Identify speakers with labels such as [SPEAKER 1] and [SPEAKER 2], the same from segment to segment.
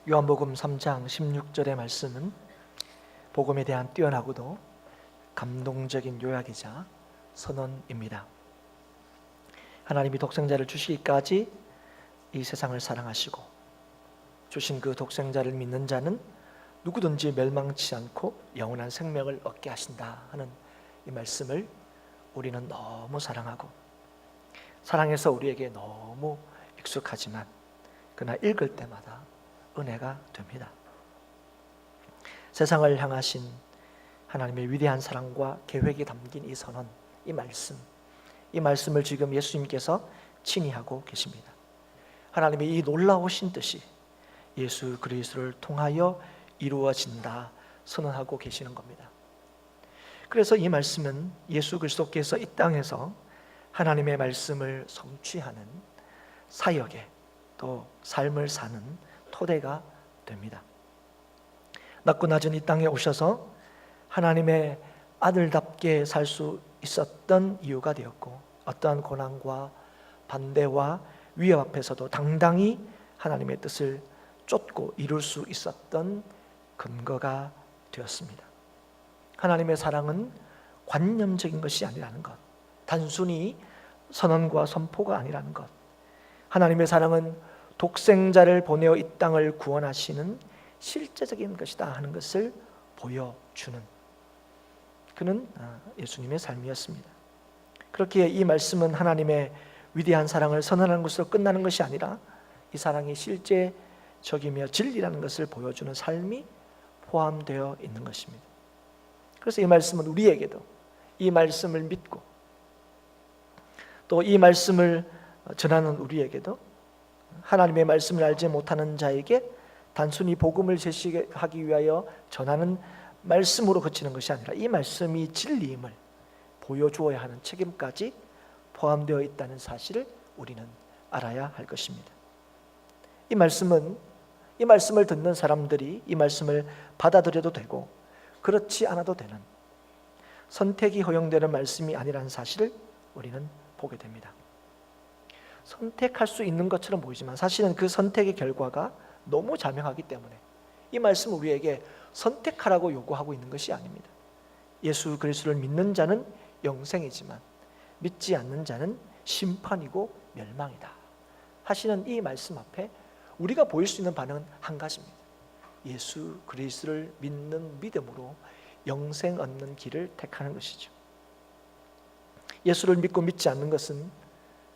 [SPEAKER 1] 요한복음 3장 16절의 말씀은 복음에 대한 뛰어나고도 감동적인 요약이자 선언입니다. 하나님이 독생자를 주시기까지 이 세상을 사랑하시고 주신 그 독생자를 믿는 자는 누구든지 멸망치 않고 영원한 생명을 얻게 하신다 하는 이 말씀을 우리는 너무 사랑하고 사랑해서 우리에게 너무 익숙하지만 그러나 읽을 때마다 은혜가 됩니다. 세상을 향하신 하나님의 위대한 사랑과 계획이 담긴 이 선언, 이 말씀을 지금 예수님께서 친히 하고 계십니다. 하나님의 이 놀라우신 뜻이 예수 그리스도를 통하여 이루어진다 선언하고 계시는 겁니다. 그래서 이 말씀은 예수 그리스도께서 이 땅에서 하나님의 말씀을 성취하는 사역에 또 삶을 사는 토대가 됩니다. 낮고 낮은 이 땅에 오셔서 하나님의 아들답게 살 수 있었던 이유가 되었고 어떠한 고난과 반대와 위협 앞에서도 당당히 하나님의 뜻을 쫓고 이룰 수 있었던 근거가 되었습니다. 하나님의 사랑은 관념적인 것이 아니라는 것, 단순히 선언과 선포가 아니라는 것, 하나님의 사랑은 독생자를 보내어 이 땅을 구원하시는 실제적인 것이다 하는 것을 보여주는 그는 예수님의 삶이었습니다. 그렇기에 이 말씀은 하나님의 위대한 사랑을 선언하는 것으로 끝나는 것이 아니라 이 사랑이 실제적이며 진리라는 것을 보여주는 삶이 포함되어 있는 것입니다. 그래서 이 말씀은 우리에게도 이 말씀을 믿고 또 이 말씀을 전하는 우리에게도 하나님의 말씀을 알지 못하는 자에게 단순히 복음을 제시하기 위하여 전하는 말씀으로 그치는 것이 아니라 이 말씀이 진리임을 보여주어야 하는 책임까지 포함되어 있다는 사실을 우리는 알아야 할 것입니다. 이 말씀을 듣는 사람들이 이 말씀을 받아들여도 되고 그렇지 않아도 되는 선택이 허용되는 말씀이 아니라는 사실을 우리는 보게 됩니다. 선택할 수 있는 것처럼 보이지만 사실은 그 선택의 결과가 너무 자명하기 때문에 이 말씀은 우리에게 선택하라고 요구하고 있는 것이 아닙니다. 예수 그리스도를 믿는 자는 영생이지만 믿지 않는 자는 심판이고 멸망이다 하시는 이 말씀 앞에 우리가 보일 수 있는 반응은 한 가지입니다. 예수 그리스도를 믿는 믿음으로 영생 얻는 길을 택하는 것이죠. 예수를 믿고 믿지 않는 것은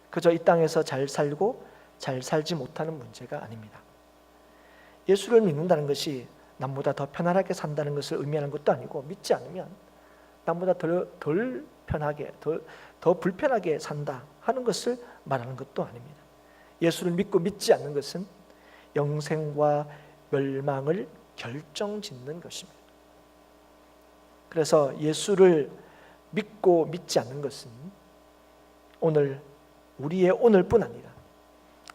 [SPEAKER 1] 그저 이 땅에서 잘 살고 잘 살지 못하는 문제가 아닙니다. 예수를 믿는다는 것이 남보다 더 편안하게 산다는 것을 의미하는 것도 아니고 믿지 않으면 남보다 덜 편하게 더 불편하게 산다 하는 것을 말하는 것도 아닙니다. 예수를 믿고 믿지 않는 것은 영생과 멸망을 결정짓는 것입니다. 그래서 예수를 믿고 믿지 않는 것은 우리의 오늘뿐 아니라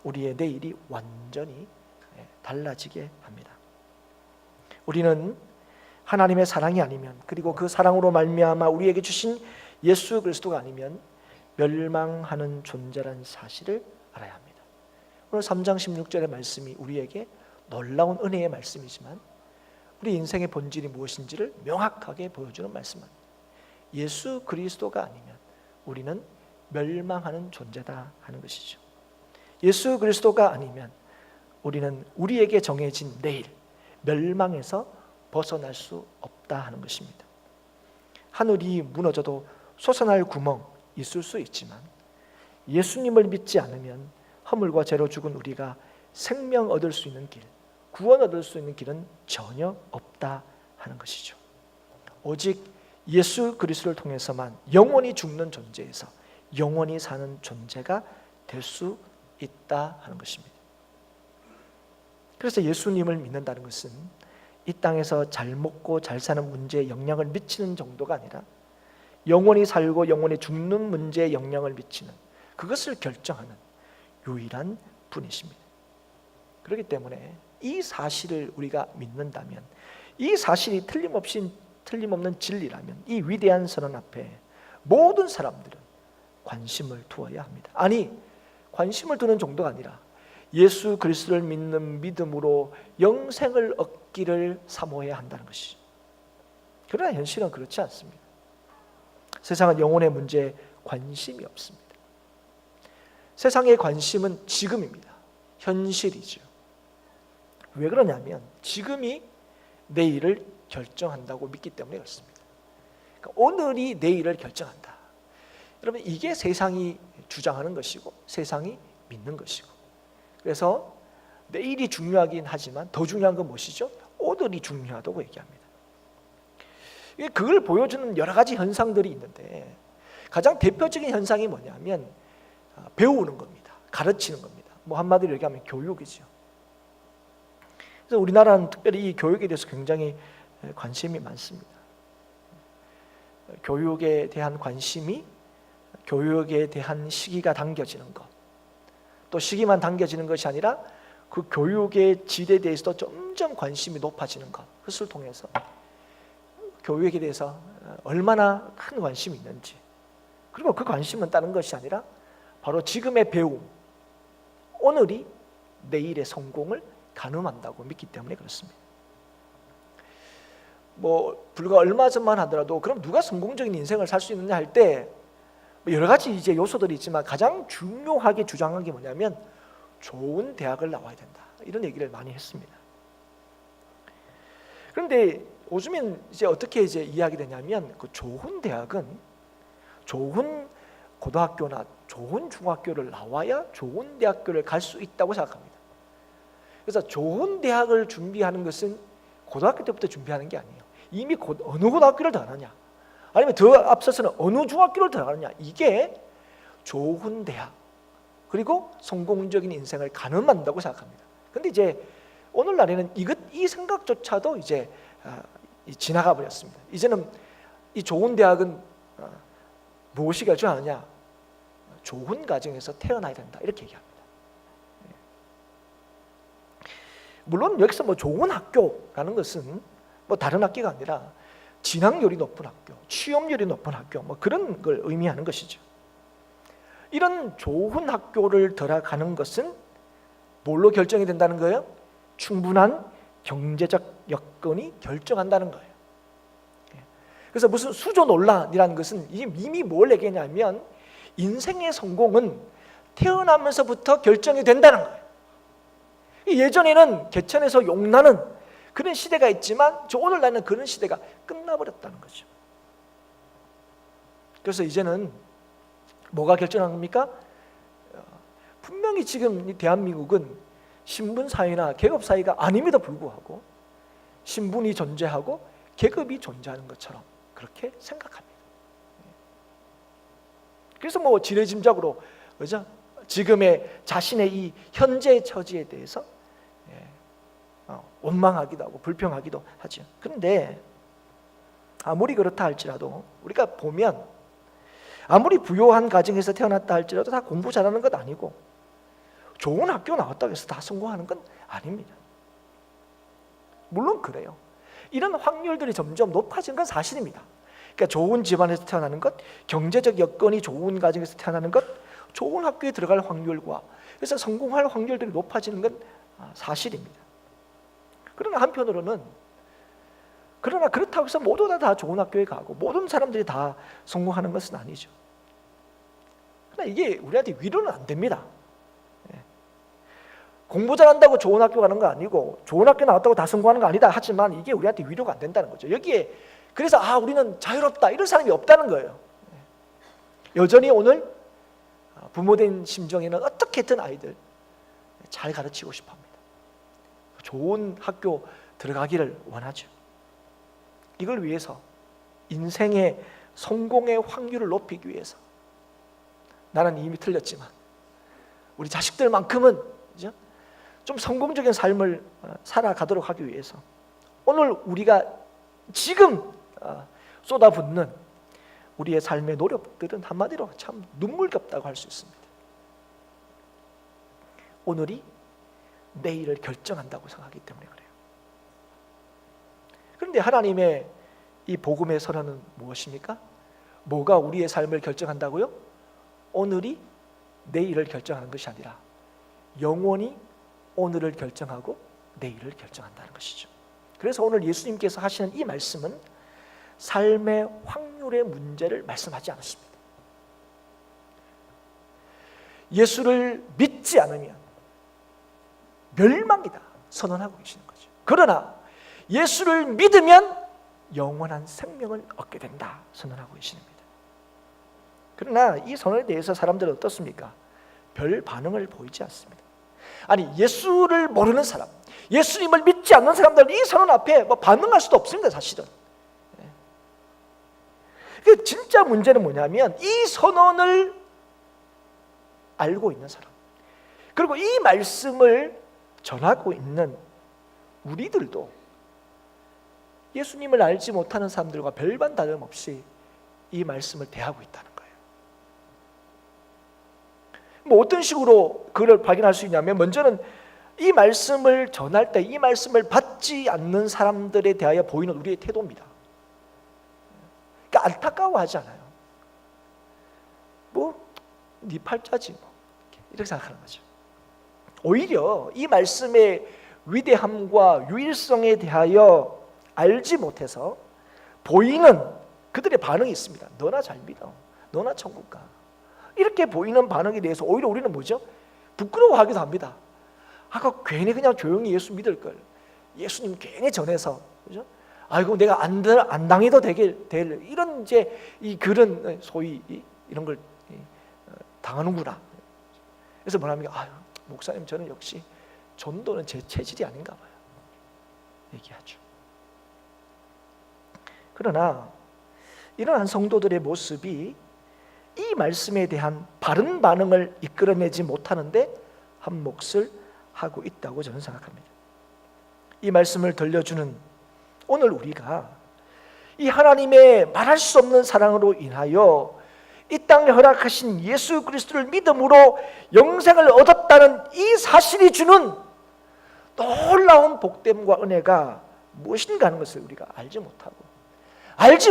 [SPEAKER 1] 우리의 내일이 완전히 달라지게 합니다. 우리는 하나님의 사랑이 아니면 그리고 그 사랑으로 말미암아 우리에게 주신 예수 그리스도가 아니면 멸망하는 존재라는 사실을 알아야 합니다. 오늘 3장 16절의 말씀이 우리에게 놀라운 은혜의 말씀이지만 우리 인생의 본질이 무엇인지를 명확하게 보여주는 말씀입니다. 예수 그리스도가 아니면 우리는 멸망하는 존재다 하는 것이죠. 예수 그리스도가 아니면 우리는 우리에게 정해진 내일 멸망에서 벗어날 수 없다 하는 것입니다. 하늘이 무너져도 솟아날 구멍 있을 수 있지만 예수님을 믿지 않으면 허물과 죄로 죽은 우리가 생명 얻을 수 있는 길, 구원 얻을 수 있는 길은 전혀 없다 하는 것이죠. 오직 예수 그리스도를 통해서만 영원히 죽는 존재에서 영원히 사는 존재가 될 수 있다 하는 것입니다. 그래서 예수님을 믿는다는 것은 이 땅에서 잘 먹고 잘 사는 문제에 영향을 미치는 정도가 아니라 영원히 살고 영원히 죽는 문제에 영향을 미치는 그것을 결정하는 유일한 분이십니다. 그렇기 때문에 이 사실을 우리가 믿는다면 이 사실이 틀림없는 진리라면 이 위대한 선언 앞에 모든 사람들은 관심을 두어야 합니다. 아니, 관심을 두는 정도가 아니라 예수 그리스도를 믿는 믿음으로 영생을 얻기를 사모해야 한다는 것이. 그러나 현실은 그렇지 않습니다. 세상은 영혼의 문제에 관심이 없습니다. 세상의 관심은 지금입니다. 현실이죠. 왜 그러냐면 지금이 내일을 결정한다고 믿기 때문에 그렇습니다. 그러니까 오늘이 내일을 결정한다. 여러분, 이게 세상이 주장하는 것이고 세상이 믿는 것이고, 그래서 내일이 중요하긴 하지만 더 중요한 건 무엇이죠? 오늘이 중요하다고 얘기합니다. 그걸 보여주는 여러 가지 현상들이 있는데 가장 대표적인 현상이 뭐냐면 배우는 겁니다. 가르치는 겁니다. 뭐 한마디로 얘기하면 교육이죠. 그래서 우리나라는 특별히 이 교육에 대해서 굉장히 관심이 많습니다. 교육에 대한 관심이, 교육에 대한 시기가 당겨지는 것, 또 시기만 당겨지는 것이 아니라 그 교육의 질에 대해서도 점점 관심이 높아지는 것, 그것을 통해서 교육에 대해서 얼마나 큰 관심이 있는지, 그리고 그 관심은 다른 것이 아니라 바로 지금의 배움, 오늘이 내일의 성공을 가늠한다고 믿기 때문에 그렇습니다. 뭐 불과 얼마 전만 하더라도 그럼 누가 성공적인 인생을 살 수 있느냐 할 때 여러 가지 이제 요소들이 있지만 가장 중요하게 주장한 게 뭐냐면 좋은 대학을 나와야 된다, 이런 얘기를 많이 했습니다. 그런데 요즘엔 이제 어떻게 이제 이해하게 되냐면 그 좋은 대학은 좋은 고등학교나 좋은 중학교를 나와야 좋은 대학교를 갈 수 있다고 생각합니다. 그래서 좋은 대학을 준비하는 것은 고등학교 때부터 준비하는 게 아니에요. 이미 어느 고등학교를 들어가느냐, 아니면 더 앞서서는 어느 중학교를 들어가느냐, 이게 좋은 대학 그리고 성공적인 인생을 가늠한다고 생각합니다. 그런데 이제 오늘날에는 이 생각조차도 이제 지나가 버렸습니다. 이제는 이 좋은 대학은 무엇이 결정하느냐, 좋은 가정에서 태어나야 된다, 이렇게 얘기합니다. 물론 여기서 뭐 좋은 학교라는 것은 뭐 다른 학교가 아니라 진학률이 높은 학교, 취업률이 높은 학교, 뭐 그런 걸 의미하는 것이죠. 이런 좋은 학교를 들어가는 것은 뭘로 결정이 된다는 거예요? 충분한 경제적 여건이 결정한다는 거예요. 그래서 무슨 수조 논란이라는 것은 이미 뭘 얘기하냐면 인생의 성공은 태어나면서부터 결정이 된다는 거예요. 예전에는 개천에서 용나는 그런 시대가 있지만 오늘날은 그런 시대가 끝나버렸다는 거죠. 그래서 이제는 뭐가 결정한 겁니까? 분명히 지금 대한민국은 신분사회나 계급사회가 아님에도 불구하고 신분이 존재하고 계급이 존재하는 것처럼 그렇게 생각합니다. 그래서 뭐 지레짐작으로 그죠? 지금의 자신의 이 현재 처지에 대해서 원망하기도 하고 불평하기도 하죠. 그런데 아무리 그렇다 할지라도 우리가 보면 아무리 부유한 가정에서 태어났다 할지라도 다 공부 잘하는 것 아니고 좋은 학교 나왔다고 해서 다 성공하는 건 아닙니다. 물론 그래요. 이런 확률들이 점점 높아지는 건 사실입니다. 그러니까 좋은 집안에서 태어나는 것, 경제적 여건이 좋은 가정에서 태어나는 것, 좋은 학교에 들어갈 확률과 그래서 성공할 확률들이 높아지는 건 사실입니다. 그러나 한편으로는 그렇다고 해서 모두 다 좋은 학교에 가고 모든 사람들이 다 성공하는 것은 아니죠. 그러나 이게 우리한테 위로는 안 됩니다. 공부 잘한다고 좋은 학교 가는 거 아니고 좋은 학교 나왔다고 다 성공하는 거 아니다 하지만 이게 우리한테 위로가 안 된다는 거죠. 여기에 그래서 우리는 자유롭다 이런 사람이 없다는 거예요. 여전히 오늘 부모된 심정에는 어떻게든 아이들 잘 가르치고 싶어합니다. 좋은 학교 들어가기를 원하죠. 이걸 위해서 인생의 성공의 확률을 높이기 위해서 나는 이미 틀렸지만 우리 자식들만큼은 그죠? 좀 성공적인 삶을 살아가도록 하기 위해서 오늘 우리가 지금 쏟아붓는 우리의 삶의 노력들은 한마디로 참 눈물겹다고 할 수 있습니다. 오늘이 내일을 결정한다고 생각하기 때문에 그래요. 그런데 하나님의 이 복음의 선언은 무엇입니까? 뭐가 우리의 삶을 결정한다고요? 오늘이 내일을 결정하는 것이 아니라 영원히 오늘을 결정하고 내일을 결정한다는 것이죠. 그래서 오늘 예수님께서 하시는 이 말씀은 삶의 확률의 문제를 말씀하지 않았습니다. 예수를 믿지 않으면 멸망이다 선언하고 계시는 거죠. 그러나 예수를 믿으면 영원한 생명을 얻게 된다 선언하고 계시는 겁니다. 그러나 이 선언에 대해서 사람들은 어떻습니까? 별 반응을 보이지 않습니다. 아니, 예수를 모르는 사람, 예수님을 믿지 않는 사람들은 이 선언 앞에 뭐 반응할 수도 없습니다. 사실은. 그 진짜 문제는 뭐냐면 이 선언을 알고 있는 사람, 그리고 이 말씀을 전하고 있는 우리들도 예수님을 알지 못하는 사람들과 별반 다름없이 이 말씀을 대하고 있다는 거예요. 뭐 어떤 식으로 그걸 발견할 수 있냐면, 먼저는 이 말씀을 전할 때 이 말씀을 받지 않는 사람들에 대하여 보이는 우리의 태도입니다. 그러니까 안타까워하지 않아요. 뭐 네 팔자지 뭐 이렇게 생각하는 거죠. 오히려 이 말씀의 위대함과 유일성에 대하여 알지 못해서 보이는 그들의 반응이 있습니다. 너나 잘 믿어, 너나 천국 가, 이렇게 보이는 반응에 대해서 오히려 우리는 뭐죠? 부끄러워하기도 합니다. 아까 괜히 그냥 조용히 예수 믿을 걸, 예수님 괜히 전해서, 그죠? 아이고 내가 안 당해도 될 이런 이제 그런 소위 이런 걸 당하는구나. 그래서 뭐랍니까? 아유, 목사님 저는 역시 전도는 제 체질이 아닌가 봐요. 얘기하죠. 그러나 이러한 성도들의 모습이 이 말씀에 대한 바른 반응을 이끌어내지 못하는데 한 몫을 하고 있다고 저는 생각합니다. 이 말씀을 들려주는 오늘 우리가 이 하나님의 말할 수 없는 사랑으로 인하여 이 땅에 허락하신 예수 그리스도를 믿음으로 영생을 얻었다는 이 사실이 주는 놀라운 복됨과 은혜가 무엇인가 하는 것을 우리가 알지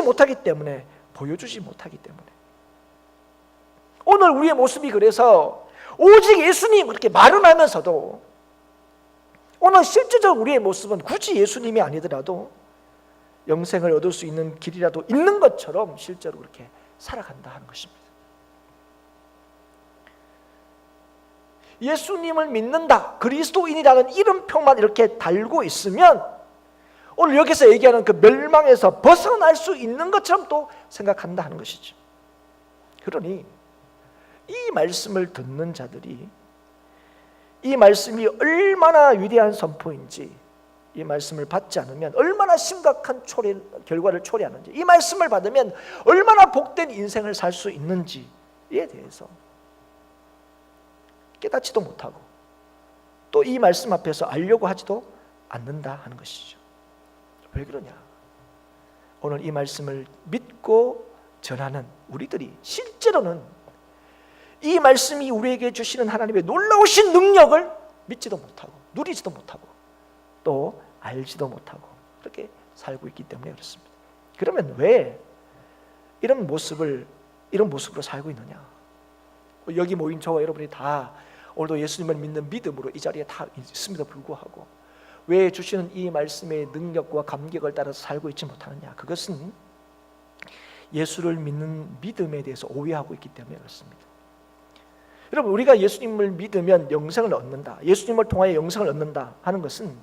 [SPEAKER 1] 못하기 때문에, 보여주지 못하기 때문에, 오늘 우리의 모습이 그래서 오직 예수님 그렇게 말은 하면서도 오늘 실제적으로 우리의 모습은 굳이 예수님이 아니더라도 영생을 얻을 수 있는 길이라도 있는 것처럼 실제로 그렇게 살아간다 하는 것입니다. 예수님을 믿는다, 그리스도인이라는 이름표만 이렇게 달고 있으면 오늘 여기서 얘기하는 그 멸망에서 벗어날 수 있는 것처럼 또 생각한다 하는 것이죠. 그러니 이 말씀을 듣는 자들이 이 말씀이 얼마나 위대한 선포인지, 이 말씀을 받지 않으면 얼마나 심각한 결과를 초래하는지, 이 말씀을 받으면 얼마나 복된 인생을 살 수 있는지에 대해서 깨닫지도 못하고 또 이 말씀 앞에서 알려고 하지도 않는다 하는 것이죠. 왜 그러냐? 오늘 이 말씀을 믿고 전하는 우리들이 실제로는 이 말씀이 우리에게 주시는 하나님의 놀라우신 능력을 믿지도 못하고 누리지도 못하고 또 알지도 못하고 그렇게 살고 있기 때문에 그렇습니다. 그러면 왜 이런 모습으로 살고 있느냐? 여기 모인 저와 여러분이 다 오늘도 예수님을 믿는 믿음으로 이 자리에 다 있음에도 불구하고 왜 주시는 이 말씀의 능력과 감격을 따라서 살고 있지 못하느냐? 그것은 예수를 믿는 믿음에 대해서 오해하고 있기 때문에 그렇습니다. 여러분, 우리가 예수님을 믿으면 영생을 얻는다, 예수님을 통하여 영생을 얻는다 하는 것은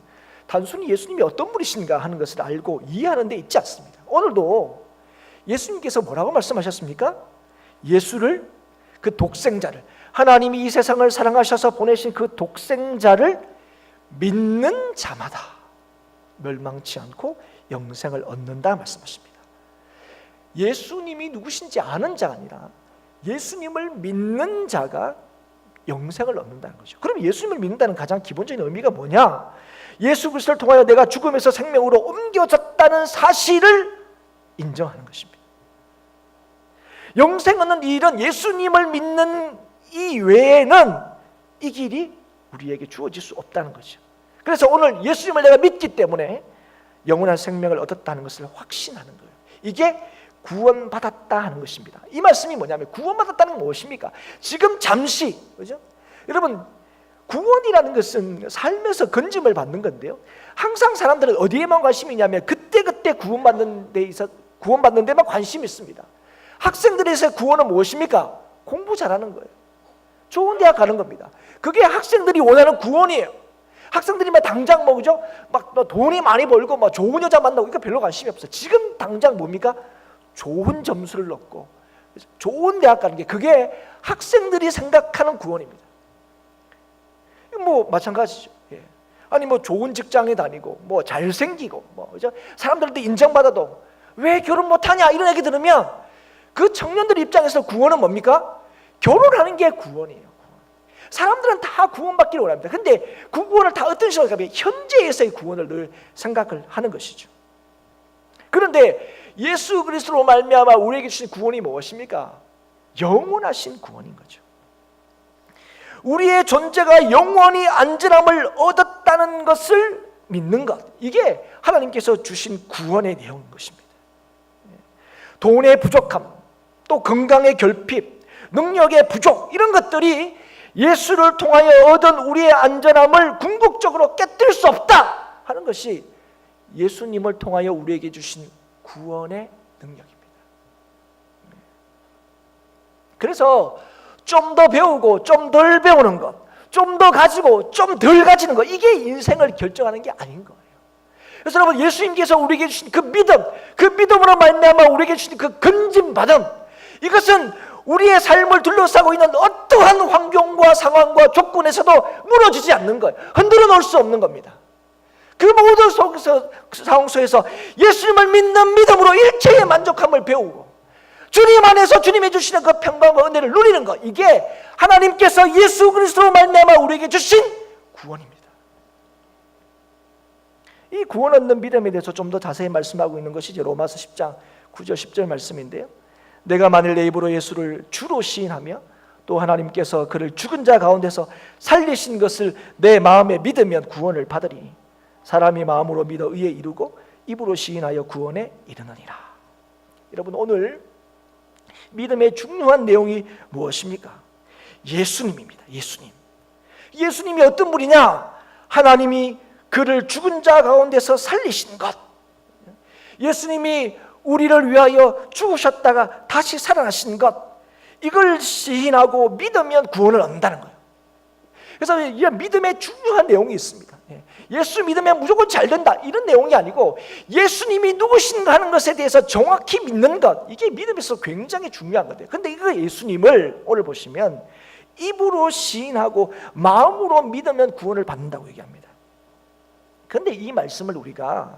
[SPEAKER 1] 단순히 예수님이 어떤 분이신가 하는 것을 알고 이해하는 데 있지 않습니다. 오늘도 예수님께서 뭐라고 말씀하셨습니까? 예수를, 그 독생자를, 하나님이 이 세상을 사랑하셔서 보내신 그 독생자를 믿는 자마다 멸망치 않고 영생을 얻는다 말씀하십니다. 예수님이 누구신지 아는 자가 아니라 예수님을 믿는 자가 영생을 얻는다는 거죠. 그럼 예수님을 믿는다는 가장 기본적인 의미가 뭐냐? 예수 그리스도를 통하여 내가 죽음에서 생명으로 옮겨졌다는 사실을 인정하는 것입니다. 영생 얻는 일은 예수님을 믿는 이 외에는 이 길이 우리에게 주어질 수 없다는 거죠. 그래서 오늘 예수님을 내가 믿기 때문에 영원한 생명을 얻었다는 것을 확신하는 거예요. 이게 구원받았다 하는 것입니다. 이 말씀이 뭐냐면 구원받았다는 건 무엇입니까? 지금 잠시, 그죠? 여러분, 구원이라는 것은 삶에서 건짐을 받는 건데요, 항상 사람들은 어디에만 관심이 있냐면 그때그때 구원받는 데만 관심이 있습니다. 학생들에서의 구원은 무엇입니까? 공부 잘하는 거예요. 좋은 대학 가는 겁니다. 그게 학생들이 원하는 구원이에요. 학생들이면 당장 뭐죠? 막 돈이 많이 벌고 막 좋은 여자 만나고 이거 별로 관심이 없어요. 지금 당장 뭡니까? 좋은 점수를 얻고 좋은 대학 가는 게 그게 학생들이 생각하는 구원입니다. 뭐 마찬가지죠. 예. 아니 뭐 좋은 직장에 다니고 뭐 잘생기고 뭐 그죠? 사람들한테 인정받아도 왜 결혼 못하냐 이런 얘기 들으면 그 청년들 입장에서 구원은 뭡니까? 결혼하는 게 구원이에요. 사람들은 다 구원받기를 원합니다. 근데 그 구원을 다 어떤 식으로 하면 현재에서의 구원을 늘 생각을 하는 것이죠. 그런데 예수 그리스도로 말미암아 우리에게 주신 구원이 무엇입니까? 영원하신 구원인 거죠. 우리의 존재가 영원히 안전함을 얻었다는 것을 믿는 것, 이게 하나님께서 주신 구원의 내용인 것입니다. 돈의 부족함, 또 건강의 결핍, 능력의 부족, 이런 것들이 예수를 통하여 얻은 우리의 안전함을 궁극적으로 깨뜨릴 수 없다 하는 것이 예수님을 통하여 우리에게 주신 구원의 능력입니다. 그래서 좀 더 배우고 좀 덜 배우는 것, 좀 더 가지고 좀 덜 가지는 것, 이게 인생을 결정하는 게 아닌 거예요. 그래서 여러분, 예수님께서 우리에게 주신 그 믿음, 그 믿음으로 말미암아 우리에게 주신 그 건짐받음, 이것은 우리의 삶을 둘러싸고 있는 어떠한 환경과 상황과 조건에서도 무너지지 않는 거예요. 흔들어 놓을 수 없는 겁니다. 그 모든 상황 속에서 예수님을 믿는 믿음으로 일체의 만족함을 배우고 주님 안에서 주님이 주시는 그 평강과 은혜를 누리는 것, 이게 하나님께서 예수 그리스도로 말미암아 우리에게 주신 구원입니다. 이 구원 얻는 믿음에 대해서 좀 더 자세히 말씀하고 있는 것이 이제 로마서 10장 9절 10절 말씀인데요, 내가 만일 내 입으로 예수를 주로 시인하며 또 하나님께서 그를 죽은 자 가운데서 살리신 것을 내 마음에 믿으면 구원을 받으리니 사람이 마음으로 믿어 의에 이르고 입으로 시인하여 구원에 이르느니라. 여러분, 오늘 믿음의 중요한 내용이 무엇입니까? 예수님입니다. 예수님이 어떤 분이냐? 하나님이 그를 죽은 자 가운데서 살리신 것, 예수님이 우리를 위하여 죽으셨다가 다시 살아나신 것, 이걸 시인하고 믿으면 구원을 얻는다는 거예요. 그래서 이 믿음의 중요한 내용이 있습니다. 예수 믿으면 무조건 잘 된다, 이런 내용이 아니고 예수님이 누구신가 하는 것에 대해서 정확히 믿는 것, 이게 믿음에서 굉장히 중요한 거예요. 근데 이거 예수님을 오늘 보시면 입으로 시인하고 마음으로 믿으면 구원을 받는다고 얘기합니다. 그런데 이 말씀을 우리가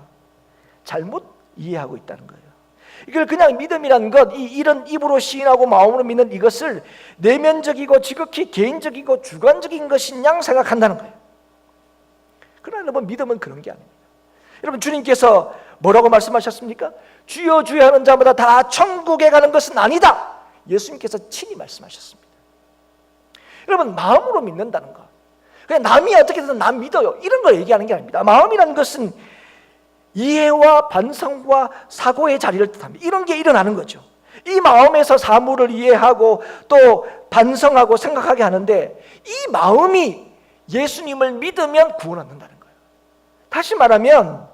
[SPEAKER 1] 잘못 이해하고 있다는 거예요. 이걸 그냥 믿음이라는 것, 이런 입으로 시인하고 마음으로 믿는 이것을 내면적이고 지극히 개인적이고 주관적인 것인 양 생각한다는 거예요. 그러나 여러분, 믿음은 그런 게 아닙니다. 여러분, 주님께서 뭐라고 말씀하셨습니까? 주여 주여 하는 자마다 다 천국에 가는 것은 아니다, 예수님께서 친히 말씀하셨습니다. 여러분, 마음으로 믿는다는 것, 그냥 남이 어떻게 해서 남 믿어요, 이런 걸 얘기하는 게 아닙니다. 마음이라는 것은 이해와 반성과 사고의 자리를 뜻합니다. 이런 게 일어나는 거죠. 이 마음에서 사물을 이해하고 또 반성하고 생각하게 하는데, 이 마음이 예수님을 믿으면 구원 얻는다는 거예요. 다시 말하면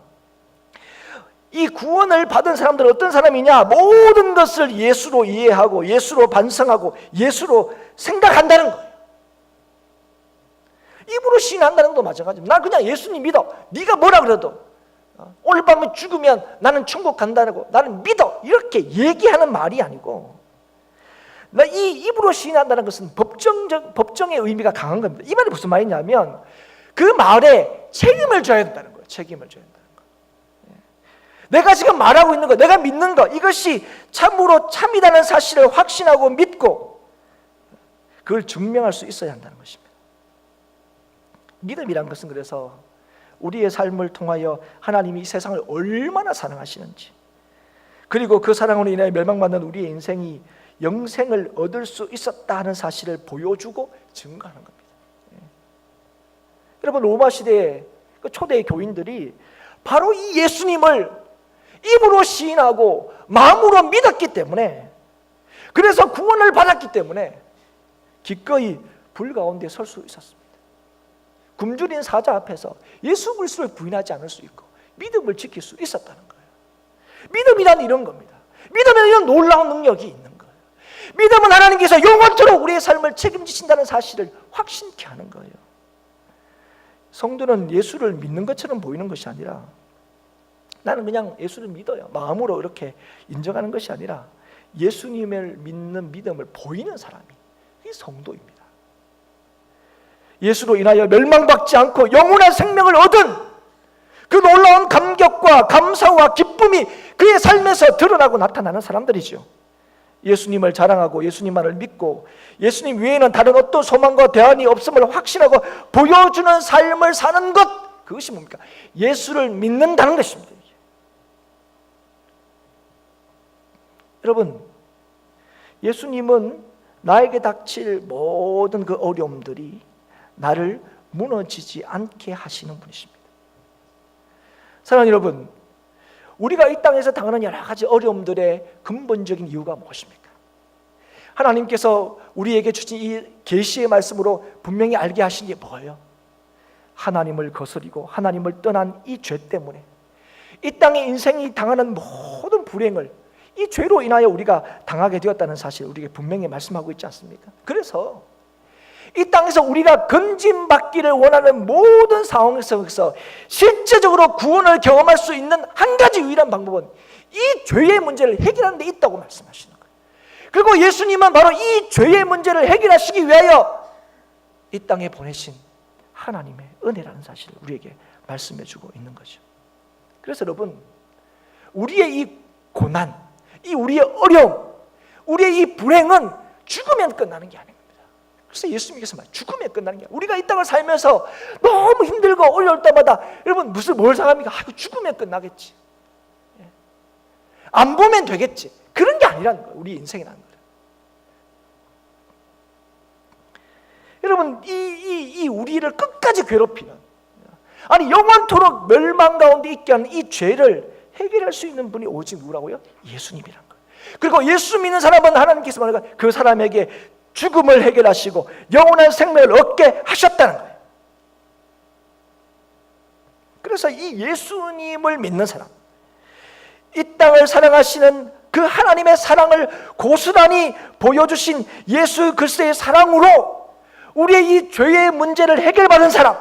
[SPEAKER 1] 이 구원을 받은 사람들은 어떤 사람이냐? 모든 것을 예수로 이해하고 예수로 반성하고 예수로 생각한다는 거예요. 입으로 시인한다는 것도 마찬가지입니다. 난 그냥 예수님 믿어, 네가 뭐라 그래도 오늘 밤에 죽으면 나는 천국 간다고 나는 믿어, 이렇게 얘기하는 말이 아니고, 이 입으로 시인한다는 것은 법정의 의미가 강한 겁니다. 이 말이 무슨 말이냐면 그 말에 책임을 져야 된다는 거예요. 책임을 져야 된다는 거예요. 내가 지금 말하고 있는 거, 내가 믿는 거, 이것이 참으로 참이라는 사실을 확신하고 믿고 그걸 증명할 수 있어야 한다는 것입니다. 믿음이란 것은 그래서 우리의 삶을 통하여 하나님이 이 세상을 얼마나 사랑하시는지, 그리고 그 사랑으로 인하여 멸망받는 우리의 인생이 영생을 얻을 수 있었다 하는 사실을 보여주고 증거하는 겁니다. 여러분, 로마 시대의 그 초대 교인들이 바로 이 예수님을 입으로 시인하고 마음으로 믿었기 때문에, 그래서 구원을 받았기 때문에 기꺼이 불 가운데 설 수 있었습니다. 굶주린 사자 앞에서 예수 그리스도를 부인하지 않을 수 있고 믿음을 지킬 수 있었다는 거예요. 믿음이란 이런 겁니다. 믿음은 이런 놀라운 능력이 있는 거예요. 믿음은 하나님께서 영원토록 우리의 삶을 책임지신다는 사실을 확신케 하는 거예요. 성도는 예수를 믿는 것처럼 보이는 것이 아니라, 나는 그냥 예수를 믿어요, 마음으로 이렇게 인정하는 것이 아니라, 예수님을 믿는 믿음을 보이는 사람이 이 성도입니다. 예수로 인하여 멸망받지 않고 영원한 생명을 얻은 그 놀라운 감격과 감사와 기쁨이 그의 삶에서 드러나고 나타나는 사람들이죠. 예수님을 자랑하고 예수님만을 믿고 예수님 외에는 다른 어떤 소망과 대안이 없음을 확신하고 보여주는 삶을 사는 것, 그것이 뭡니까? 예수를 믿는다는 것입니다. 여러분, 예수님은 나에게 닥칠 모든 그 어려움들이 나를 무너지지 않게 하시는 분이십니다. 사랑하는 여러분, 우리가 이 땅에서 당하는 여러 가지 어려움들의 근본적인 이유가 무엇입니까? 하나님께서 우리에게 주신 이 계시의 말씀으로 분명히 알게 하신 게 뭐예요? 하나님을 거스리고 하나님을 떠난 이 죄 때문에 이 땅의 인생이 당하는 모든 불행을 이 죄로 인하여 우리가 당하게 되었다는 사실 우리에게 분명히 말씀하고 있지 않습니까? 그래서 이 땅에서 우리가 건짐받기를 원하는 모든 상황 속에서 실제적으로 구원을 경험할 수 있는 한 가지 유일한 방법은 이 죄의 문제를 해결하는 데 있다고 말씀하시는 거예요. 그리고 예수님은 바로 이 죄의 문제를 해결하시기 위하여 이 땅에 보내신 하나님의 은혜라는 사실을 우리에게 말씀해 주고 있는 거죠. 그래서 여러분, 우리의 이 고난, 이 우리의 어려움, 우리의 이 불행은 죽으면 끝나는 게 아닙니다. 그래서 예수님께서 죽으면 끝나는 게 아니라, 우리가 이 땅을 살면서 너무 힘들고 어려울 때마다 여러분 뭘 생각합니까? 죽으면 끝나겠지, 안 보면 되겠지, 그런 게 아니라는 거예요. 우리 인생이라는 거예요. 여러분, 이 우리를 끝까지 괴롭히는, 아니 영원토록 멸망 가운데 있게 하는 이 죄를 해결할 수 있는 분이 오직 누구라고요? 예수님이란 거예요. 그리고 예수 믿는 사람은 하나님께서 말하는 그 사람에게 죽음을 해결하시고 영원한 생명을 얻게 하셨다는 거예요. 그래서 이 예수님을 믿는 사람, 이 땅을 사랑하시는 그 하나님의 사랑을 고스란히 보여주신 예수 그리스도의 사랑으로 우리의 이 죄의 문제를 해결받은 사람,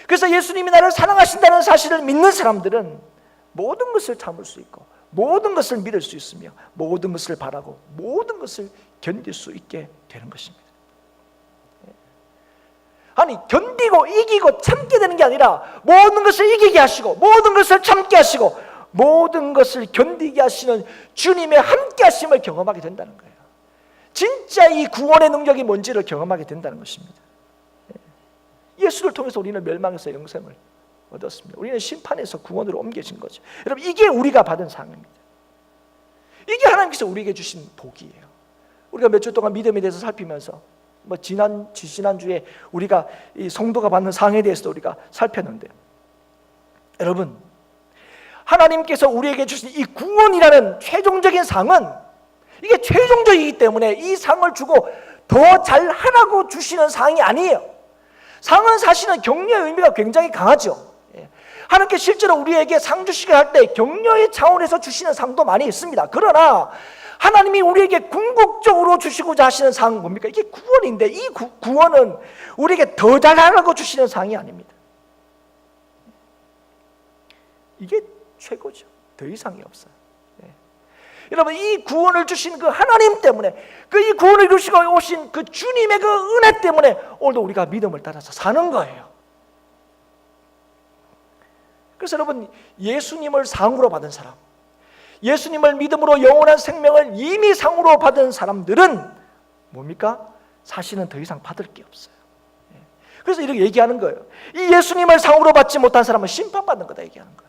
[SPEAKER 1] 그래서 예수님이 나를 사랑하신다는 사실을 믿는 사람들은 모든 것을 참을 수 있고 모든 것을 믿을 수 있으며 모든 것을 바라고 모든 것을 견딜 수 있게 되는 것입니다. 아니, 견디고 이기고 참게 되는 게 아니라 모든 것을 이기게 하시고 모든 것을 참게 하시고 모든 것을 견디게 하시는 주님의 함께 하심을 경험하게 된다는 거예요. 진짜 이 구원의 능력이 뭔지를 경험하게 된다는 것입니다. 예수를 통해서 우리는 멸망에서 영생을 얻었습니다. 우리는 심판에서 구원으로 옮겨진 거죠. 여러분, 이게 우리가 받은 상입니다. 이게 하나님께서 우리에게 주신 복이에요. 우리가 몇 주 동안 믿음에 대해서 살피면서 지난주에 우리가 이 성도가 받는 상에 대해서도 우리가 살폈는데, 여러분, 하나님께서 우리에게 주신 이 구원이라는 최종적인 상은 이게 최종적이기 때문에 이 상을 주고 더 잘하라고 주시는 상이 아니에요. 상은 사실은 격려의 의미가 굉장히 강하죠. 하나님께 실제로 우리에게 상 주시게 할 때 격려의 차원에서 주시는 상도 많이 있습니다. 그러나 하나님이 우리에게 궁극적으로 주시고자 하시는 상은 뭡니까? 이게 구원인데, 이 구원은 우리에게 더 잘하라고 주시는 상이 아닙니다. 이게 최고죠. 더 이상이 없어요. 여러분, 이 구원을 주신 그 하나님 때문에, 그 이 구원을 이루시고 오신 그 주님의 그 은혜 때문에 오늘도 우리가 믿음을 따라서 사는 거예요. 그래서 여러분, 예수님을 상으로 받은 사람, 예수님을 믿음으로 영원한 생명을 이미 상으로 받은 사람들은 뭡니까? 사실은 더 이상 받을 게 없어요. 그래서 이렇게 얘기하는 거예요. 이 예수님을 상으로 받지 못한 사람은 심판받는 거다 얘기하는 거예요.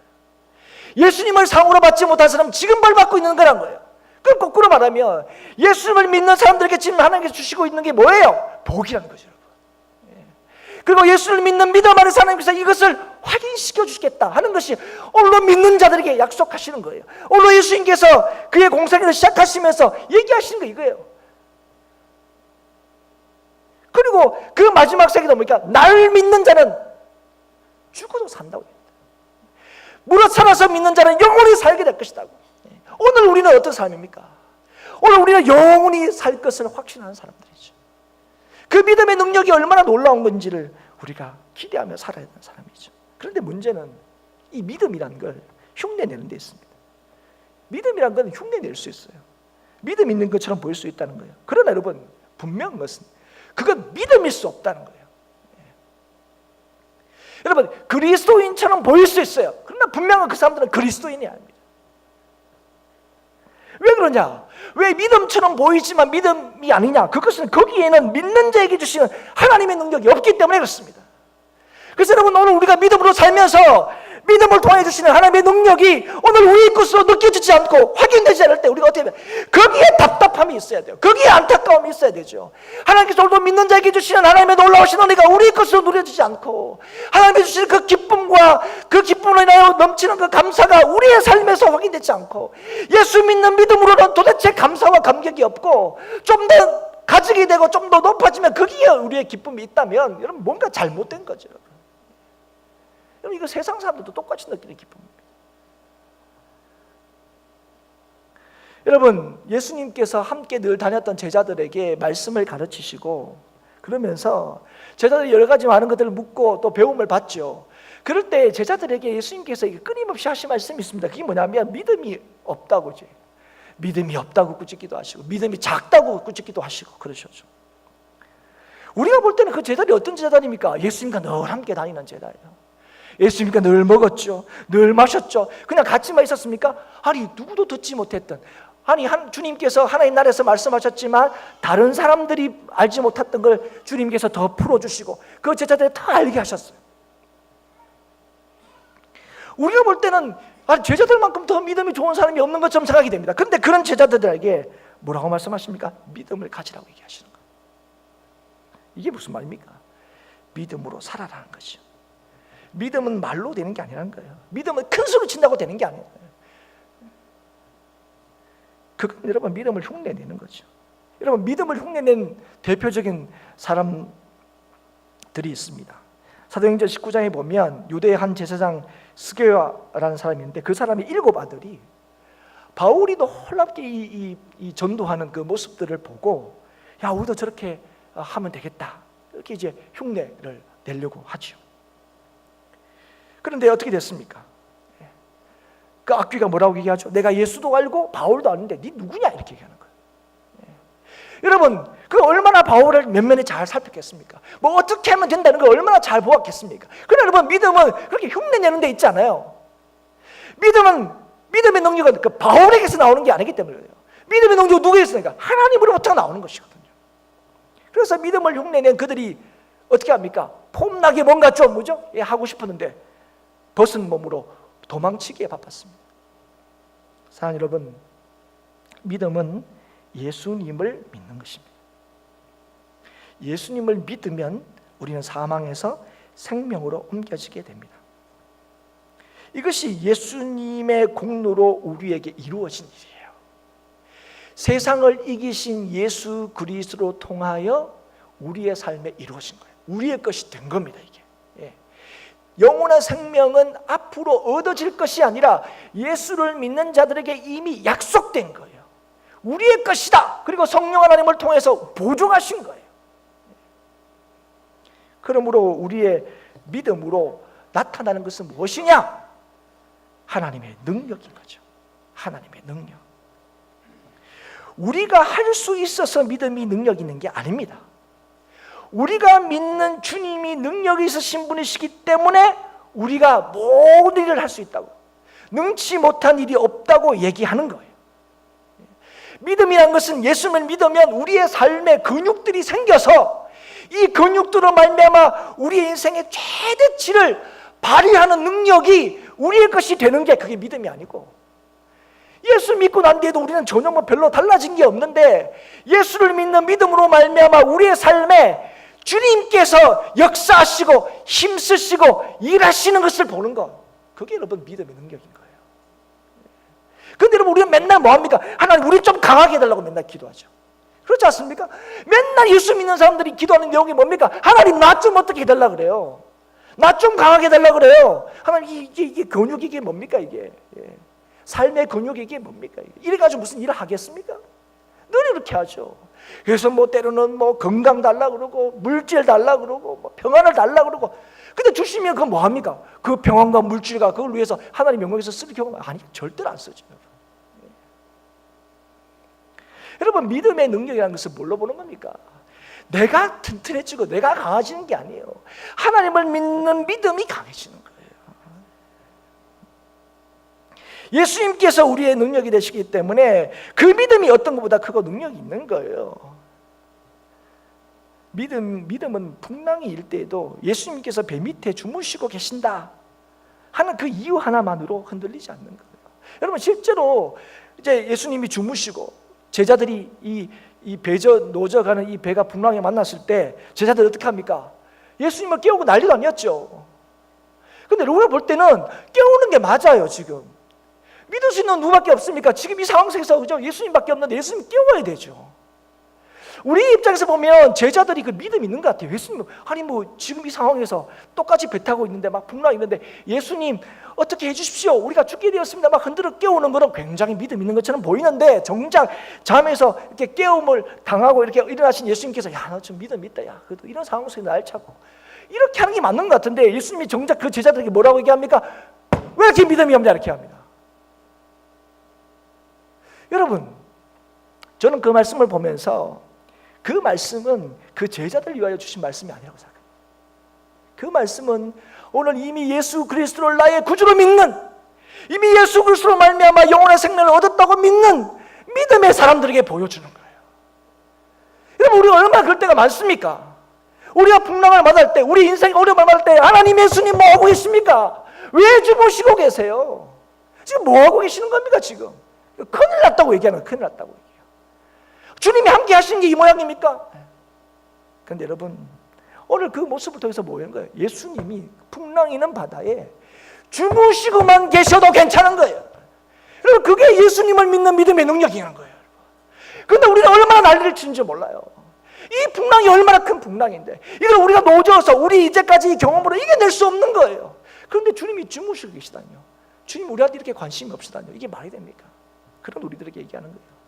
[SPEAKER 1] 예수님을 상으로 받지 못한 사람은 지금 벌 받고 있는 거란 거예요. 그럼 거꾸로 말하면 예수님을 믿는 사람들에게 지금 하나님께서 주시고 있는 게 뭐예요? 복이라는 거죠. 그리고 예수를 믿는 믿음 안에서 하나님께서 이것을 확인시켜 주시겠다 하는 것이 오늘 믿는 자들에게 약속하시는 거예요. 오늘 예수님께서 그의 공생애를 시작하시면서 얘기하시는 거 이거예요. 그리고 그리고 그 마지막 세계도 뭡니까? 날 믿는 자는 죽어도 산다고 합니다. 무릇 살아서 믿는 자는 영원히 살게 될 것이다고. 오늘 우리는 어떤 삶입니까? 오늘 우리는 영원히 살 것을 확신하는 사람들이죠. 그 믿음의 능력이 얼마나 놀라운 건지를 우리가 기대하며 살아야 되는 사람이죠. 그런데 문제는 이 믿음이라는 걸 흉내내는 데 있습니다. 믿음이라는 건 흉내낼 수 있어요. 믿음 있는 것처럼 보일 수 있다는 거예요. 그러나 여러분, 분명한 것은 그건 믿음일 수 없다는 거예요. 여러분, 그리스도인처럼 보일 수 있어요. 그러나 분명한 그 사람들은 그리스도인이 아닙니다. 왜 그러냐? 왜 믿음처럼 보이지만 믿음이 아니냐? 그것은 거기에는 믿는 자에게 주시는 하나님의 능력이 없기 때문에 그렇습니다. 그래서 여러분, 오늘 우리가 믿음으로 살면서 믿음을 통해 주시는 하나님의 능력이 오늘 우리 것으로 느껴지지 않고 확인되지 않을 때 우리가 어떻게 해야 돼요? 거기에 답답함이 있어야 돼요. 거기에 안타까움이 있어야 되죠. 하나님께서 오늘도 믿는 자에게 주시는 하나님의 놀라우신 은혜가 우리 것으로 누려지지 않고 하나님이 주시는 그 기쁨과 그 기쁨으로 인하여 넘치는 그 감사가 우리의 삶에서 확인되지 않고 예수 믿는 믿음으로는 도대체 감사와 감격이 없고 좀 더 가지게 되고 좀 더 높아지면 거기에 우리의 기쁨이 있다면 여러분 뭔가 잘못된 거죠. 여러분, 이거 세상 사람들도 똑같이 느끼는 기쁨입니다. 여러분, 예수님께서 함께 늘 다녔던 제자들에게 말씀을 가르치시고 그러면서 제자들이 여러 가지 많은 것들을 묻고 또 배움을 받죠. 그럴 때 제자들에게 예수님께서 끊임없이 하신 말씀이 있습니다. 그게 뭐냐면 믿음이 없다고지. 믿음이 없다고 꾸짖기도 하시고 믿음이 작다고 꾸짖기도 하시고 그러셨죠. 우리가 볼 때는 그 제자들이 어떤 제자들입니까? 예수님과 늘 함께 다니는 제자예요. 예수님과 늘 먹었죠. 늘 마셨죠. 그냥 같이만 있었습니까? 아니, 누구도 듣지 못했던, 아니, 주님께서 하나님 나라에서 말씀하셨지만 다른 사람들이 알지 못했던 걸 주님께서 더 풀어주시고 그 제자들이 다 알게 하셨어요. 우리가 볼 때는 제자들만큼 더 믿음이 좋은 사람이 없는 것처럼 생각이 됩니다. 그런데 그런 제자들에게 뭐라고 말씀하십니까? 믿음을 가지라고 얘기하시는 거예요. 이게 무슨 말입니까? 믿음으로 살아라는 거죠. 믿음은 말로 되는 게 아니라는 거예요. 믿음은 큰 소리 친다고 되는 게 아니에요. 그건 여러분 믿음을 흉내내는 거죠. 여러분, 믿음을 흉내낸 대표적인 사람들이 있습니다. 사도행전 19장에 보면 유대의 한 제사장 스게와라는 사람이 있는데 그 사람이 7 아들이 바울이 놀랍게 이 전도하는 그 모습들을 보고 야, 우리도 저렇게 하면 되겠다, 이렇게 이제 흉내를 내려고 하죠. 그런데 어떻게 됐습니까? 그 악귀가 뭐라고 얘기하죠? 내가 예수도 알고 바울도 아는데 네 누구냐, 이렇게 얘기하는 거예요. 여러분, 그 얼마나 바울을 면면히 잘 살폈겠습니까? 뭐 어떻게 하면 된다는 걸 얼마나 잘 보았겠습니까? 그러나 여러분, 믿음은 그렇게 흉내내는 데 있지 않아요. 믿음의 능력은 그 바울에게서 나오는 게 아니기 때문에 그래요. 믿음의 능력은 누구에게서 나오니까 하나님으로부터 나오는 것이거든요. 그래서 믿음을 흉내낸 그들이 어떻게 합니까? 폼나게 뭔가 좀 뭐죠? 하고 싶었는데 벗은 몸으로 도망치기에 바빴습니다. 사랑하는 여러분, 믿음은 예수님을 믿는 것입니다. 예수님을 믿으면 우리는 사망에서 생명으로 옮겨지게 됩니다. 이것이 예수님의 공로로 우리에게 이루어진 일이에요. 세상을 이기신 예수 그리스도로 통하여 우리의 삶에 이루어진 거예요. 우리의 것이 된 겁니다. 이게 영원한 생명은 앞으로 얻어질 것이 아니라 예수를 믿는 자들에게 이미 약속된 거예요. 우리의 것이다. 그리고 성령 하나님을 통해서 보증하신 거예요. 그러므로 우리의 믿음으로 나타나는 것은 무엇이냐? 하나님의 능력인 거죠. 하나님의 능력. 우리가 할 수 있어서 믿음이 능력 있는 게 아닙니다. 우리가 믿는 주님이 능력이 있으신 분이시기 때문에 우리가 모든 일을 할 수 있다고, 능치 못한 일이 없다고 얘기하는 거예요. 믿음이란 것은 예수님을 믿으면 우리의 삶에 근육들이 생겨서 이 근육들로 말미암아 우리의 인생의 최대치를 발휘하는 능력이 우리의 것이 되는 게 그게 믿음이 아니고, 예수 믿고 난 뒤에도 우리는 전혀 별로 달라진 게 없는데 예수를 믿는 믿음으로 말미암아 우리의 삶에 주님께서 역사하시고 힘쓰시고 일하시는 것을 보는 것, 그게 여러분 믿음의 능력인 거예요. 그런데 여러분, 우리는 맨날 뭐합니까? 하나님 우리 좀 강하게 해달라고 맨날 기도하죠. 그렇지 않습니까? 맨날 예수 믿는 사람들이 기도하는 내용이 뭡니까? 하나님 나 좀 어떻게 해달라 그래요? 나 좀 강하게 해달라 그래요. 하나님 이게 근육이 이게 뭡니까 이게? 예. 삶의 근육이 이게 뭡니까? 이래가지고 무슨 일을 하겠습니까? 늘 이렇게 하죠. 그래서 뭐 때로는 뭐 건강 달라 그러고 물질 달라 그러고 뭐 평안을 달라 그러고, 근데 주시면 그건 뭐 합니까? 그 평안과 물질과 그걸 위해서 하나님 영광에서 쓸 경우가 아니 절대로 안 쓰죠. 여러분 믿음의 능력이라는 것을 뭘로 보는 겁니까? 내가 튼튼해지고 내가 강해지는 게 아니에요. 하나님을 믿는 믿음이 강해지는 거예요. 예수님께서 우리의 능력이 되시기 때문에 그 믿음이 어떤 것보다 크고 능력이 있는 거예요. 믿음은 풍랑이 일 때에도 예수님께서 배 밑에 주무시고 계신다 하는 그 이유 하나만으로 흔들리지 않는 거예요. 여러분 실제로 이제 예수님이 주무시고 제자들이 이 노져가는 이 배가 풍랑에 만났을 때 제자들 어떻게 합니까? 예수님을 깨우고 난리도 아니었죠. 근데 우리가 볼 때는 깨우는 게 맞아요. 지금 믿을 수 있는 누구밖에 없습니까? 지금 이 상황 속에서 그죠? 예수님밖에 없는데 예수님 깨워야 되죠. 우리 입장에서 보면 제자들이 그 믿음이 있는 것 같아요. 예수님, 아니 뭐 지금 이 상황에서 똑같이 배 타고 있는데 막 풍랑이 있는데 예수님 어떻게 해주십시오. 우리가 죽게 되었습니다. 막 흔들어 깨우는 거는 굉장히 믿음 있는 것처럼 보이는데 정작 잠에서 이렇게 깨움을 당하고 이렇게 일어나신 예수님께서 야, 너 좀 믿음 있다. 야, 그래도 이런 상황 속에 날 찾고 이렇게 하는 게 맞는 것 같은데 예수님이 정작 그 제자들에게 뭐라고 얘기합니까? 왜 이렇게 믿음이 없냐 이렇게 합니다. 여러분, 저는 그 말씀을 보면서 그 말씀은 그 제자들 위하여 주신 말씀이 아니라고 생각합니다. 그 말씀은 오늘 이미 예수 그리스도를 나의 구주로 믿는, 이미 예수 그리스도로 말미암아 영원한 생명을 얻었다고 믿는 믿음의 사람들에게 보여주는 거예요. 여러분, 우리가 얼마나 그럴 때가 많습니까? 우리가 풍랑을 맞을 때, 우리 인생이 어려움을 맞을 때 하나님 예수님 뭐 하고 계십니까? 왜 주무시고 계세요? 지금 뭐 하고 계시는 겁니까? 지금 큰일 났다고 얘기하는 거예요. 큰일 났다고 얘기해요. 주님이 함께 하시는 게 이 모양입니까? 그런데 여러분, 오늘 그 모습을 통해서 뭐인 거예요? 예수님이 풍랑이는 바다에 주무시고만 계셔도 괜찮은 거예요. 여러분, 그게 예수님을 믿는 믿음의 능력이라는 거예요. 그런데 우리가 얼마나 난리를 치는지 몰라요. 이 풍랑이 얼마나 큰 풍랑인데 이걸 우리가 노져서 우리 이제까지 경험으로 이겨낼 수 없는 거예요. 그런데 주님이 주무시고 계시다니요. 주님 우리한테 이렇게 관심이 없으다니요. 이게 말이 됩니까? 그런 우리들에게 얘기하는 거예요.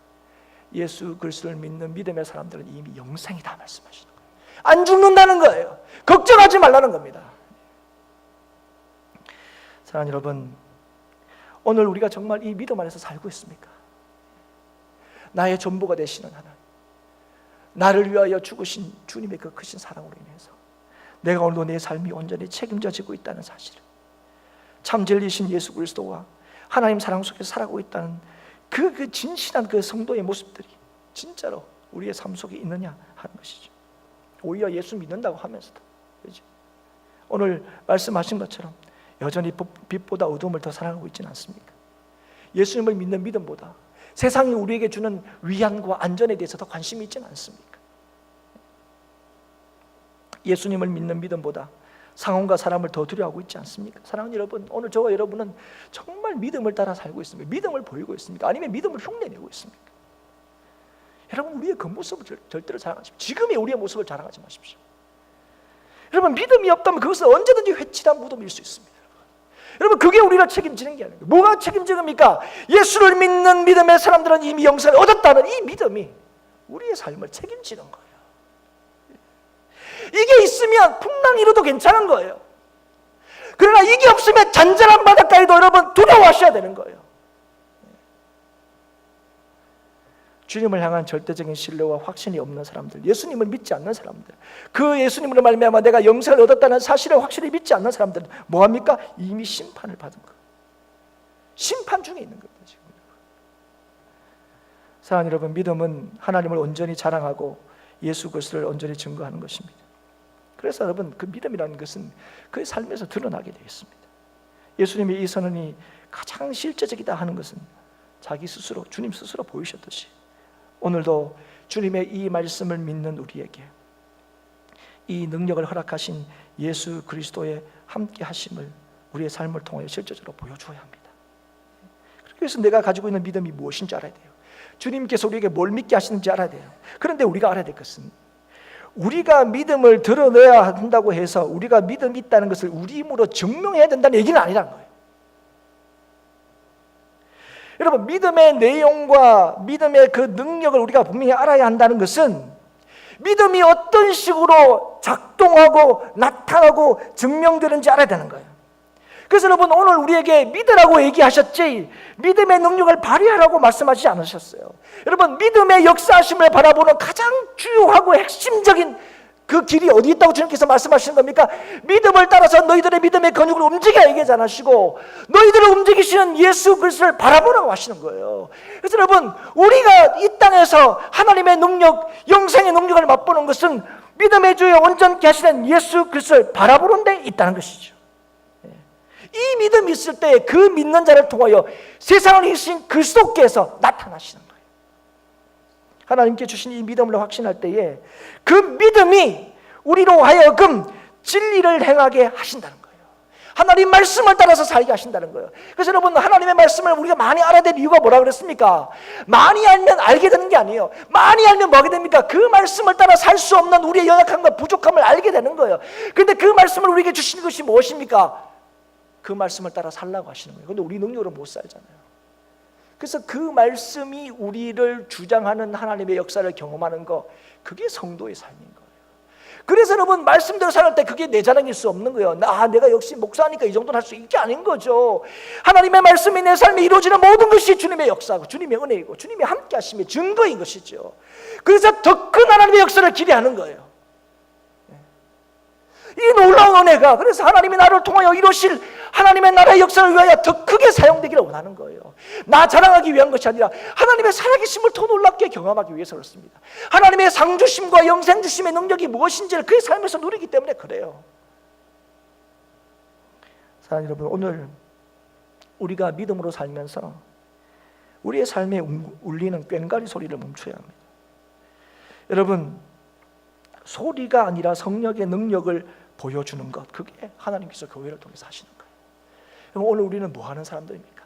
[SPEAKER 1] 예수 그리스도를 믿는 믿음의 사람들은 이미 영생이다 말씀하시는 거예요. 안 죽는다는 거예요. 걱정하지 말라는 겁니다. 사랑하는 여러분, 오늘 우리가 정말 이 믿음 안에서 살고 있습니까? 나의 전부가 되시는 하나님, 나를 위하여 죽으신 주님의 그 크신 사랑으로 인해서 내가 오늘도 내 삶이 온전히 책임져지고 있다는 사실을, 참 진리신 예수 그리스도와 하나님 사랑 속에서 살아가고 있다는 그 진실한 그 성도의 모습들이 진짜로 우리의 삶 속에 있느냐 하는 것이죠. 오히려 예수 믿는다고 하면서도, 그렇죠? 오늘 말씀하신 것처럼 여전히 빛보다 어둠을 더 사랑하고 있지는 않습니까? 예수님을 믿는 믿음보다 세상이 우리에게 주는 위안과 안전에 대해서 더 관심이 있지는 않습니까? 예수님을 믿는 믿음보다 상황과 사람을 더 두려워하고 있지 않습니까? 사랑하는 여러분, 오늘 저와 여러분은 정말 믿음을 따라 살고 있습니까? 믿음을 보이고 있습니까? 아니면 믿음을 흉내내고 있습니까? 여러분, 우리의 그 모습을 절대로 자랑하지 마십시오. 지금의 우리의 모습을 자랑하지 마십시오. 여러분, 믿음이 없다면 그것은 언제든지 회칠한 무덤일 수 있습니다. 여러분, 그게 우리가 책임지는 게 아니에요. 뭐가 책임지겁니까? 예수를 믿는 믿음의 사람들은 이미 영생을 얻었다는 이 믿음이 우리의 삶을 책임지는 거예요. 이게 있으면 풍랑이 일어도 괜찮은 거예요. 그러나 이게 없으면 잔잔한 바닷가에도 여러분 두려워하셔야 되는 거예요. 주님을 향한 절대적인 신뢰와 확신이 없는 사람들, 예수님을 믿지 않는 사람들, 그 예수님으로 말미암아 내가 영생을 얻었다는 사실을 확실히 믿지 않는 사람들은 뭐합니까? 이미 심판을 받은 거예요. 심판 중에 있는 겁니다. 지금. 사랑하는 여러분, 믿음은 하나님을 온전히 자랑하고 예수 그리스도를 온전히 증거하는 것입니다. 그래서 여러분, 그 믿음이라는 것은 그의 삶에서 드러나게 되어 있습니다. 예수님의 이 선언이 가장 실제적이다 하는 것은 자기 스스로, 주님 스스로 보이셨듯이 오늘도 주님의 이 말씀을 믿는 우리에게 이 능력을 허락하신 예수 그리스도의 함께 하심을 우리의 삶을 통하여 실제적으로 보여줘야 합니다. 그래서 내가 가지고 있는 믿음이 무엇인지 알아야 돼요. 주님께서 우리에게 뭘 믿게 하시는지 알아야 돼요. 그런데 우리가 알아야 될 것은 우리가 믿음을 드러내야 한다고 해서 우리가 믿음이 있다는 것을 우리 힘으로 증명해야 된다는 얘기는 아니라는 거예요. 여러분, 믿음의 내용과 믿음의 그 능력을 우리가 분명히 알아야 한다는 것은 믿음이 어떤 식으로 작동하고 나타나고 증명되는지 알아야 되는 거예요. 그래서 여러분, 오늘 우리에게 믿으라고 얘기하셨지 믿음의 능력을 발휘하라고 말씀하시지 않으셨어요. 여러분, 믿음의 역사하심을 바라보는 가장 주요하고 핵심적인 그 길이 어디 있다고 주님께서 말씀하시는 겁니까? 믿음을 따라서 너희들의 믿음의 근육을 움직여 얘기하지 않으시고 너희들을 움직이시는 예수 그리스도를 바라보라고 하시는 거예요. 그래서 여러분, 우리가 이 땅에서 하나님의 능력, 영생의 능력을 맛보는 것은 믿음의 주에 온전케 하시는 예수 그리스도를 바라보는 데 있다는 것이죠. 이 믿음이 있을 때 그 믿는 자를 통하여 세상을 이기신 그리스도께서 나타나시는 거예요. 하나님께 주신 이 믿음을 확신할 때에 그 믿음이 우리로 하여금 진리를 행하게 하신다는 거예요. 하나님 말씀을 따라서 살게 하신다는 거예요. 그래서 여러분, 하나님의 말씀을 우리가 많이 알아야 될 이유가 뭐라 그랬습니까? 많이 알면 알게 되는 게 아니에요. 많이 알면 뭐하게 됩니까? 그 말씀을 따라 살 수 없는 우리의 연약함과 부족함을 알게 되는 거예요. 그런데 그 말씀을 우리에게 주시는 것이 무엇입니까? 그 말씀을 따라 살라고 하시는 거예요. 그런데 우리 능력으로 못 살잖아요. 그래서 그 말씀이 우리를 주장하는 하나님의 역사를 경험하는 거, 그게 성도의 삶인 거예요. 그래서 여러분, 말씀대로 살 때 그게 내 자랑일 수 없는 거예요. 내가 역시 목사니까 이 정도는 할 수 있게 아닌 거죠. 하나님의 말씀이 내 삶에 이루어지는 모든 것이 주님의 역사고 주님의 은혜이고 주님이 함께 하심의 증거인 것이죠. 그래서 더 큰 하나님의 역사를 기대하는 거예요. 이 놀라운 은혜가, 그래서 하나님이 나를 통하여 이루실 하나님의 나라의 역사를 위하여 더 크게 사용되기를 원하는 거예요. 나 자랑하기 위한 것이 아니라 하나님의 살아계심을 더 놀랍게 경험하기 위해서 그렇습니다. 하나님의 상주심과 영생주심의 능력이 무엇인지를 그의 삶에서 누리기 때문에 그래요. 사랑하는 여러분, 오늘 우리가 믿음으로 살면서 우리의 삶에 울리는 꽹과리 소리를 멈춰야 합니다. 여러분, 소리가 아니라 성령의 능력을 보여주는 것, 그게 하나님께서 교회를 통해서 하시는 거예요. 그럼 오늘 우리는 뭐 하는 사람들입니까?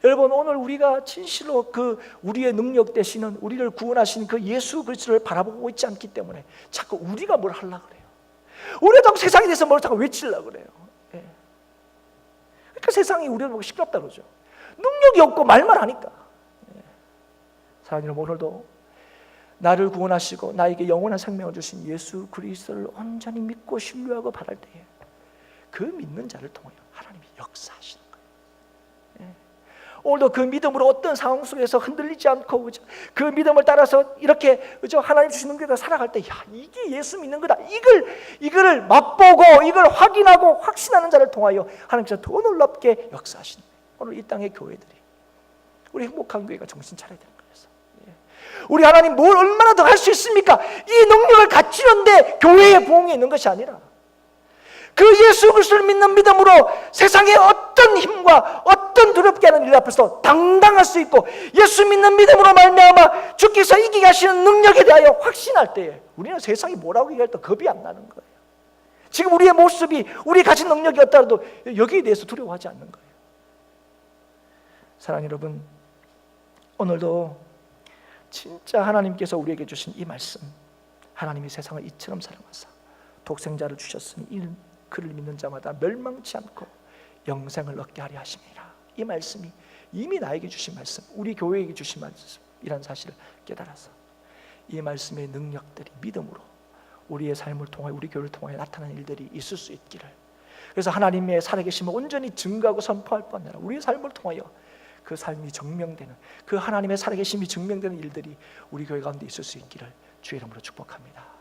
[SPEAKER 1] 여러분, 오늘 우리가 진실로 그 우리의 능력 되시는, 우리를 구원하신 그 예수 그리스도를 바라보고 있지 않기 때문에 자꾸 우리가 뭘 하려고 그래요. 우리가 세상에 대해서 뭘 자꾸 외치려고 그래요. 그러니까 세상이 우리를 보고 시끄럽다 그러죠. 능력이 없고 말만 하니까. 사랑하는 여러분, 오늘도 나를 구원하시고 나에게 영원한 생명을 주신 예수 그리스도를 온전히 믿고 신뢰하고 바랄 때에 그 믿는 자를 통하여 하나님이 역사하시는 거예요. 오늘도 그 믿음으로 어떤 상황 속에서 흔들리지 않고 그 믿음을 따라서 이렇게 하나님 주신 능력을 살아갈 때, 이게 예수 믿는 거다, 이거를 맛보고 이걸 확인하고 확신하는 자를 통하여 하나님께서 더 놀랍게 역사하시는 거예요. 오늘 이 땅의 교회들이, 우리 행복한 교회가 정신 차려야 되는 거예요. 우리 하나님 뭘 얼마나 더 할 수 있습니까? 이 능력을 갖추는데 교회의 부흥이 있는 것이 아니라 그 예수 그리스도를 믿는 믿음으로 세상의 어떤 힘과 어떤 두렵게 하는 일 앞에서 당당할 수 있고 예수 믿는 믿음으로 말미암아 주께서 이기게 하시는 능력에 대하여 확신할 때에 우리는 세상이 뭐라고 얘기할 때 겁이 안 나는 거예요. 지금 우리의 모습이 우리 가진 능력이 없더라도 여기에 대해서 두려워하지 않는 거예요. 사랑하는 여러분, 오늘도 진짜 하나님께서 우리에게 주신 이 말씀, 하나님이 세상을 이처럼 사랑하사 독생자를 주셨으니 이 그를 믿는 자마다 멸망치 않고 영생을 얻게 하려 하심이라. 이 말씀이 이미 나에게 주신 말씀, 우리 교회에게 주신 말씀이라는 사실을 깨달아서 이 말씀의 능력들이 믿음으로 우리의 삶을 통하여 우리 교회를 통하여 나타나는 일들이 있을 수 있기를, 그래서 하나님의 살아계심을 온전히 증거하고 선포할 뿐 아니라 우리의 삶을 통하여 그 삶이 증명되는, 그 하나님의 살아계심이 증명되는 일들이 우리 교회 가운데 있을 수 있기를 주의 이름으로 축복합니다.